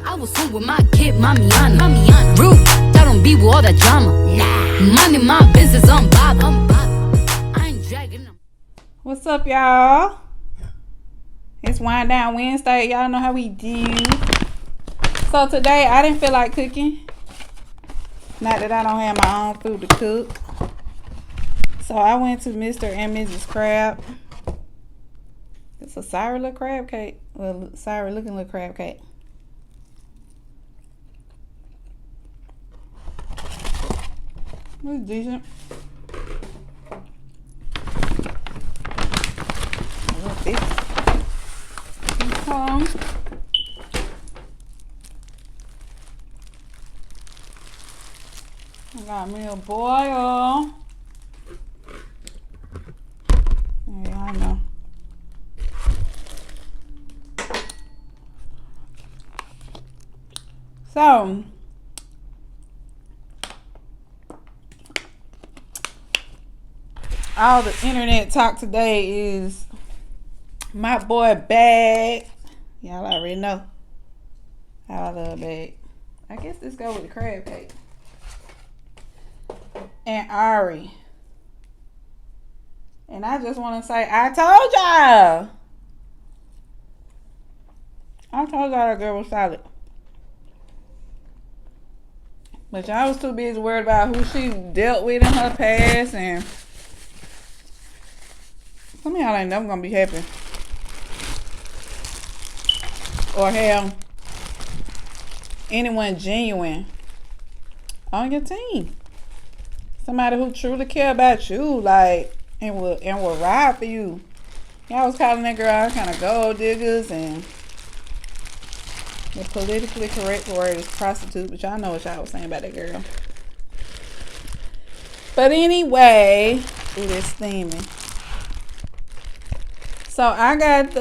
I was home with my kid, mommyauna. Rude, I don't be with all that drama. Nah, minding my business, I'm Bob. I ain't dragging them. What's up, y'all? It's Wind Down Wednesday. Y'all know how we do. So today, I didn't feel like cooking. Not that I don't have my own food to cook. So I went to Mr. and Mrs. Crab. It's a sour little crab cake. Well, sour looking little crab cake. It's decent. I got me a boil. Yeah, I know. So, all the internet talk today is my boy Bag. Y'all already know how I love Bag. I guess this go with the crab cake. And Ari. And I just want to say, I told y'all that girl was solid. But y'all was too busy worried about who she dealt with in her past, and some of y'all ain't never gonna be happy or have anyone genuine on your team. Somebody who truly care about you, like, and will ride for you. Y'all was calling that girl kind of gold diggers, and the politically correct word is prostitute, but y'all know what y'all was saying about that girl. But anyway, it is steaming. So I got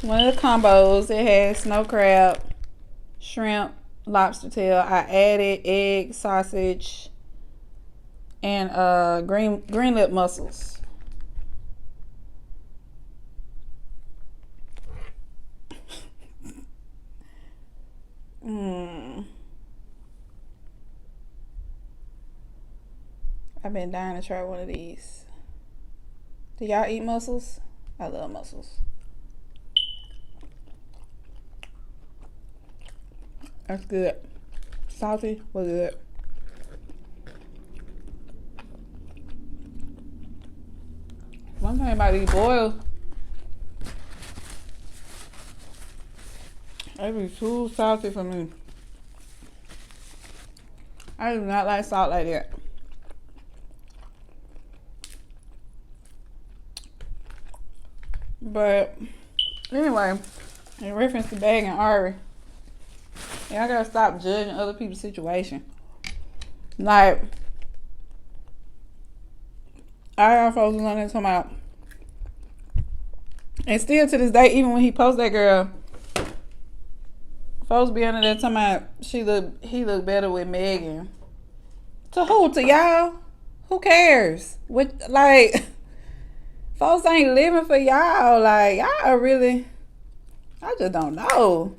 one of the combos. It has snow crab, shrimp, lobster tail. I added egg, sausage, and green lip mussels. I've been dying to try one of these. Do y'all eat mussels? I love mussels. That's good. Salty, but good. One thing about these boils, they be too salty for me. I do not like salt like that. But anyway, in reference to Moneybagg and Ari, yeah, I gotta stop judging other people's situation. Like, I got folks on there talking about, and still to this day, even when he posts that girl, folks be under there talking about he look better with Megan. To who? To y'all? Who cares? Like, folks ain't living for y'all. Like, y'all really, I just don't know.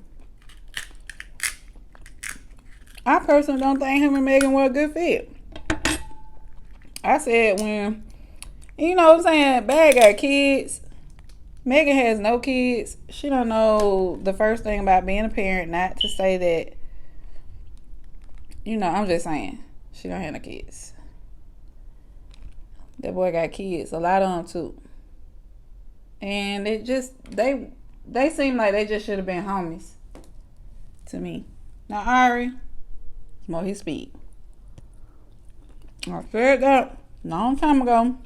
I personally don't think him and Megan were a good fit. I said when, you know what I'm saying, Bag got kids. Megan has no kids. She don't know the first thing about being a parent. Not to say that, you know, I'm just saying, she don't have no kids. That boy got kids. A lot of them too. And it just, they seem like they just should have been homies to me. Now Ari, it's more his speed. I said that a long time ago.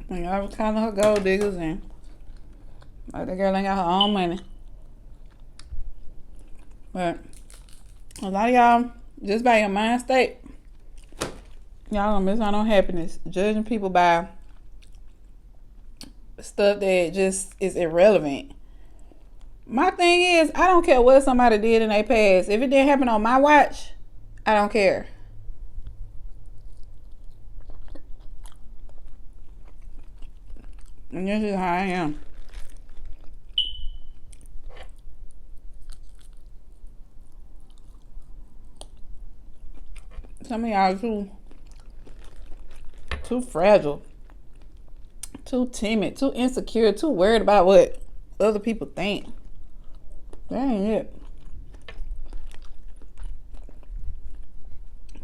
When y'all was calling her gold diggers and like that girl ain't got her own money. But a lot of y'all, just by your mind state, y'all gonna miss out on happiness. Judging people by stuff that just is irrelevant. My thing is, I don't care what somebody did in their past. If it didn't happen on my watch, I don't care. And this is how I am. Some of y'all too fragile, too timid, too insecure, too worried about what other people think. That ain't it.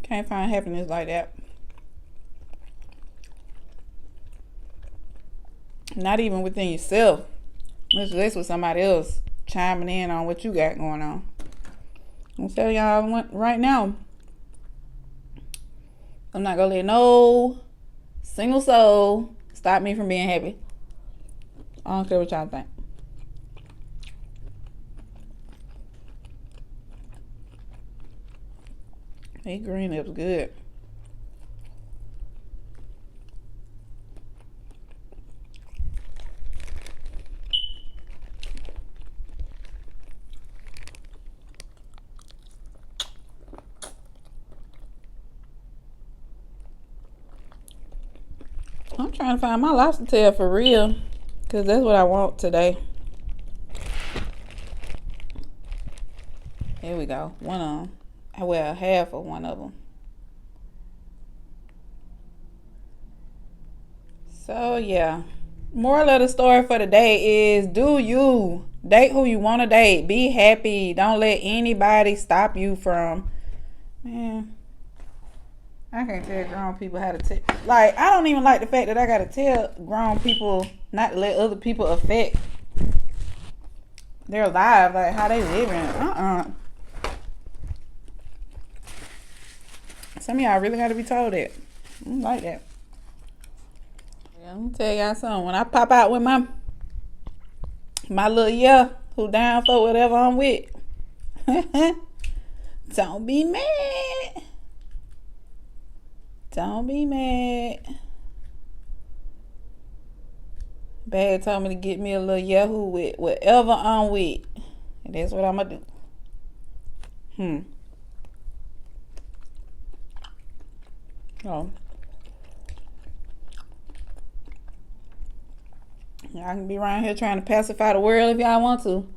Can't find happiness like that. Not even within yourself. Much less with somebody else chiming in on what you got going on. I'm telling y'all right now, I'm not gonna let no single soul stop me from being happy. I don't care what y'all think. Hey, green lips good. I'm trying to find my lobster tail for real, because that's what I want today. Here we go. One of them. Well, half of one of them. So, yeah. Moral of the story for the day is, do you date who you want to date. Be happy. Don't let anybody stop you from, man. I can't tell grown people how to tell. Like, I don't even like the fact that I got to tell grown people not to let other people affect their lives, like how they living. Some of y'all really got to be told that. I don't like that. Yeah, I'm gonna tell y'all something. When I pop out with my little who down for whatever I'm with, don't be mad. Don't be mad. Bag told me to get me a little Yahoo with whatever I'm with. And that's what I'm going to do. Oh. Y'all can be around here trying to pacify the world if y'all want to.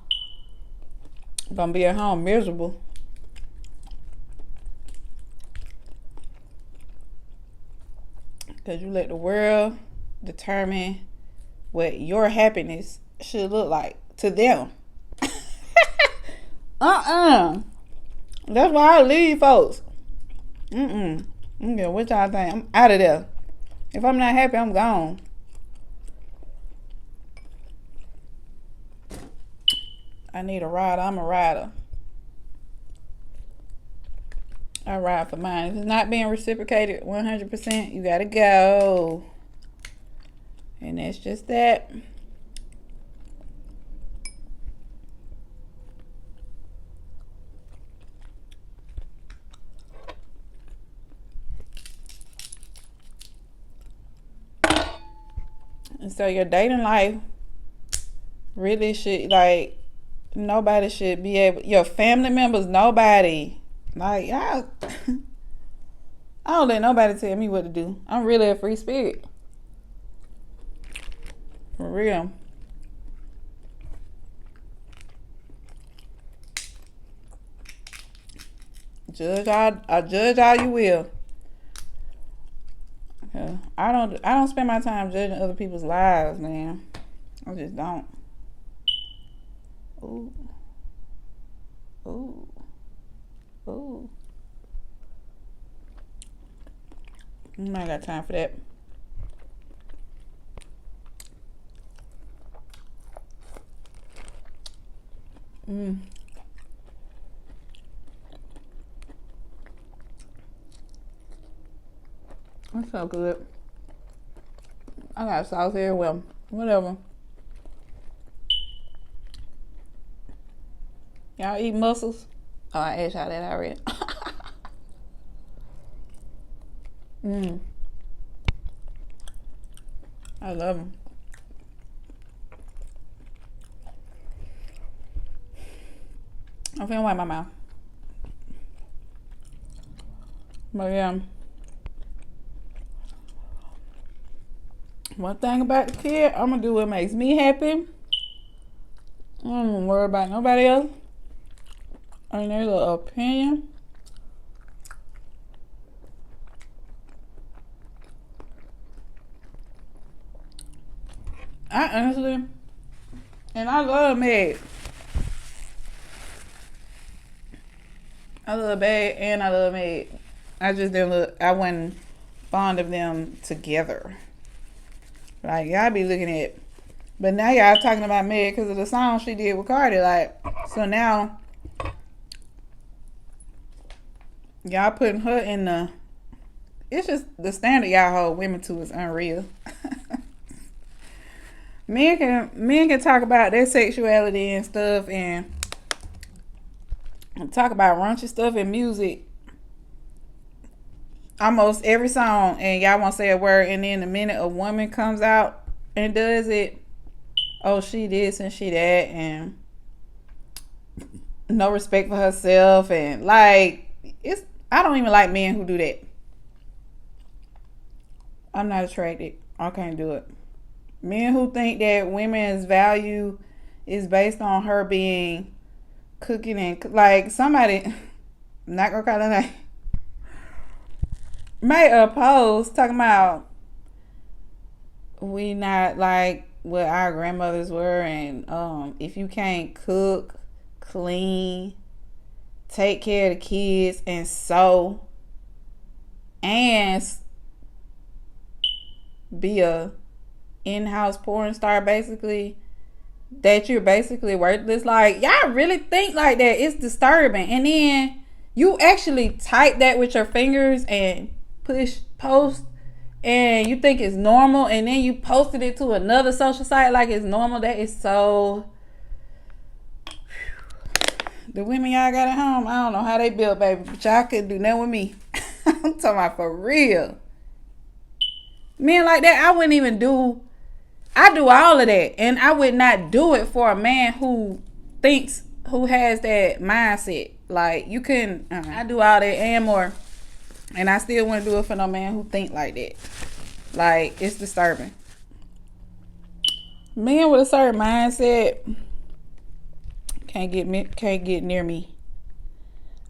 I'm going to be at home miserable. Because you let the world determine what your happiness should look like to them. That's why I leave, folks. I don't care what y'all think. I'm out of there. If I'm not happy, I'm gone. I need a rider. I'm a rider. I ride for mine. If it's not being reciprocated 100%, you gotta go. And that's just that. And so your dating life really should, like, nobody should be able, your family members, nobody. Like, I don't let nobody tell me what to do. I'm really a free spirit. For real. Judge all you will. Okay. I don't spend my time judging other people's lives, man. I just don't. Ooh. I got time for that. That's so good. I got sauce here. Well, whatever. Y'all eat mussels? Oh, I asked y'all that already. I love them. I'm finna wipe my mouth. But yeah. One thing about the kid, I'm gonna do what makes me happy. I don't even worry about nobody else. And there's an opinion. I honestly, and I love Meg. I love Meg and I love Meg. I just didn't look. I wasn't fond of them together. Like y'all be looking at, but now y'all talking about Meg because of the song she did with Cardi. Like, so now y'all putting her in the. It's just the standard y'all hold women to is unreal. men can talk about their sexuality and stuff and talk about raunchy stuff in music almost every song, and y'all won't say a word, and then the minute a woman comes out and does it, oh, she this and she that, and no respect for herself, and like, it's, I don't even like men who do that. I'm not attracted. I can't do it. Men who think that women's value is based on her being cooking and like somebody, I'm not gonna call her name, made a post talking about we not like what our grandmothers were, and if you can't cook, clean, take care of the kids, and sew, and be a in-house porn star, basically, that you're basically worthless. Like, y'all really think like that? It's disturbing. And then you actually type that with your fingers and push post, and you think it's normal, and then you posted it to another social site like it's normal. That is so. The women y'all got at home, I don't know how they built, baby, but y'all couldn't do nothing with me. I'm talking about for real. Men like that, I wouldn't even do. I do all of that, and I would not do it for a man who has that mindset. Like, you couldn't. I do all that and more, and I still wouldn't do it for no man who think like that. Like, it's disturbing. Men with a certain mindset can't get near me.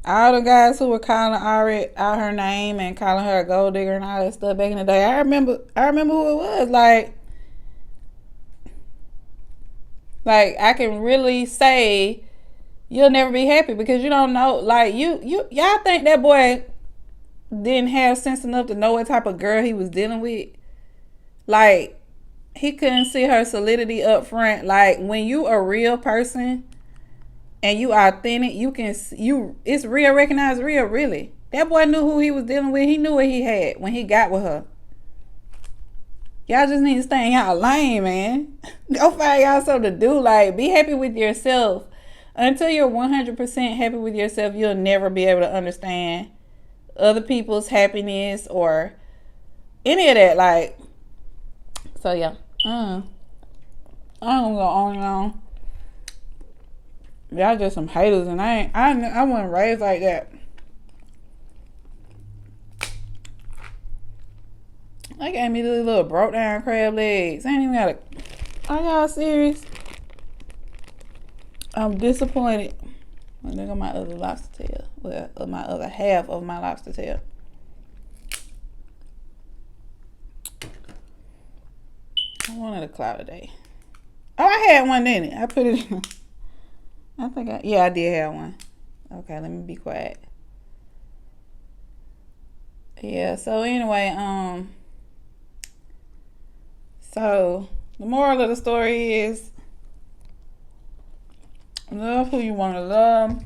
All the guys who were calling Ari out her name and calling her a gold digger and all that stuff back in the day, I remember who it was. Like I can really say you'll never be happy because you don't know. Like y'all think that boy didn't have sense enough to know what type of girl he was dealing with. Like, he couldn't see her solidity up front. Like, when you a real person and you authentic, it's real, recognize real, really. That boy knew who he was dealing with. He knew what he had when he got with her. Y'all just need to stay in y'all lane, man. Go find y'all something to do. Like, be happy with yourself. Until you're 100% happy with yourself, you'll never be able to understand other people's happiness or any of that. Like, so yeah. I'm gonna go on and on. Y'all just some haters, and I wasn't raised like that. They gave me these little broke down crab legs. I ain't even got a. Are y'all serious? I'm disappointed. Look at my other lobster tail. Well, my other half of my lobster tail. I wanted a cloud today. Oh, I had one, didn't it? I put it in. I did have one. Okay, let me be quiet. Yeah, so anyway, so the moral of the story is love who you want to love.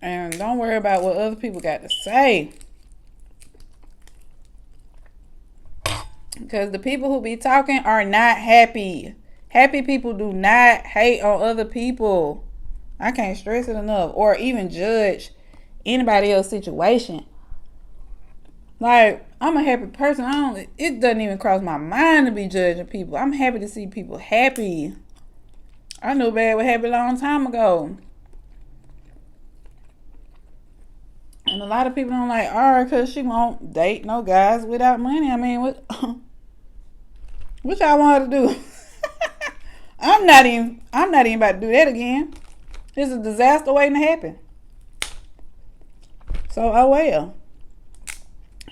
And don't worry about what other people got to say. Because the people who be talking are not happy. Happy people do not hate on other people. I can't stress it enough. Or even judge anybody else's situation. Like, I'm a happy person. It doesn't even cross my mind to be judging people. I'm happy to see people happy. I knew Bad was happy a long time ago. And a lot of people don't like Ari because she won't date no guys without money. I mean, what y'all want her to do? I'm not even about to do that again. It's a disaster waiting to happen. So, oh well.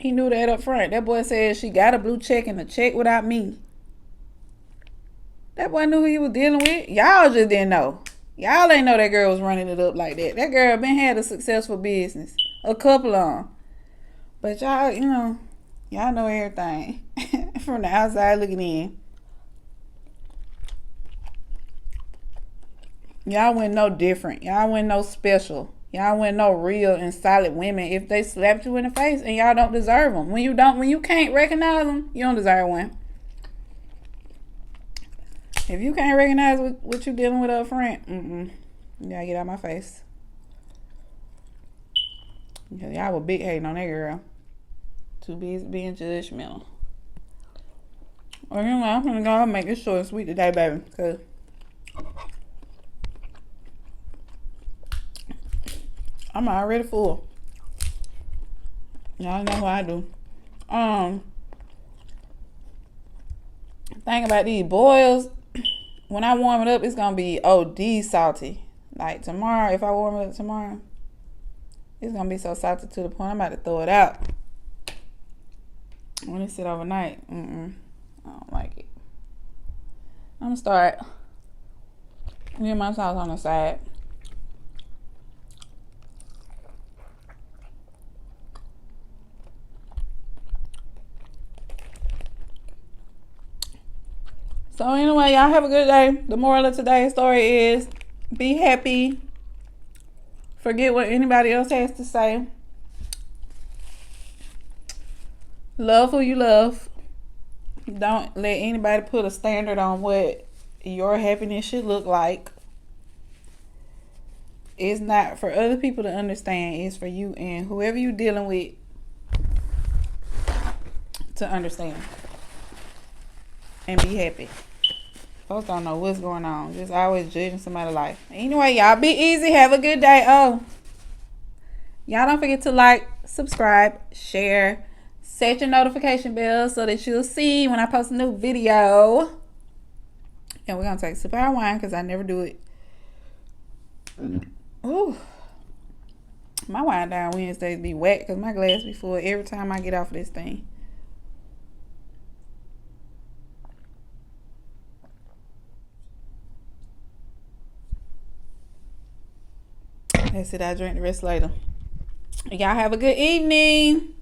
He knew that up front. That boy said she got a blue check and a check without me. That boy knew who he was dealing with. Y'all just didn't know. Y'all ain't know that girl was running it up like that. That girl been had a successful business. A couple of them. But y'all, y'all know everything. From the outside looking in. Y'all wouldn't know different. Y'all wouldn't know special. Y'all wouldn't know real and solid women if they slapped you in the face and y'all don't deserve them. When you can't recognize them, you don't deserve one. If you can't recognize what you dealing with up front, you gotta get out of my face. Because y'all were big hating on that girl. Too busy being judgmental. Well, I'm gonna go and make this short and sweet today, baby. Because I'm already full. Y'all know what I do. Thing about these boils, when I warm it up, it's gonna be OD salty. Like tomorrow, if I warm it up tomorrow, it's gonna be so salty to the point I'm about to throw it out. When it sit overnight, I don't like it. I'm gonna start getting my sauce on the side. So anyway, y'all have a good day. The moral of today's story is be happy. Forget what anybody else has to say. Love who you love. Don't let anybody put a standard on what your happiness should look like. It's not for other people to understand. It's for you and whoever you're dealing with to understand. And be happy. Folks don't know what's going on. Just always judging somebody's life. Anyway, y'all be easy. Have a good day. Oh, y'all don't forget to like, subscribe, share, set your notification bell so that you'll see when I post a new video. And we're going to take a sip of our wine because I never do it. Ooh. My wine down Wednesdays be wet because my glass be full every time I get off of this thing. That's it. I'll drink the rest later. Y'all have a good evening.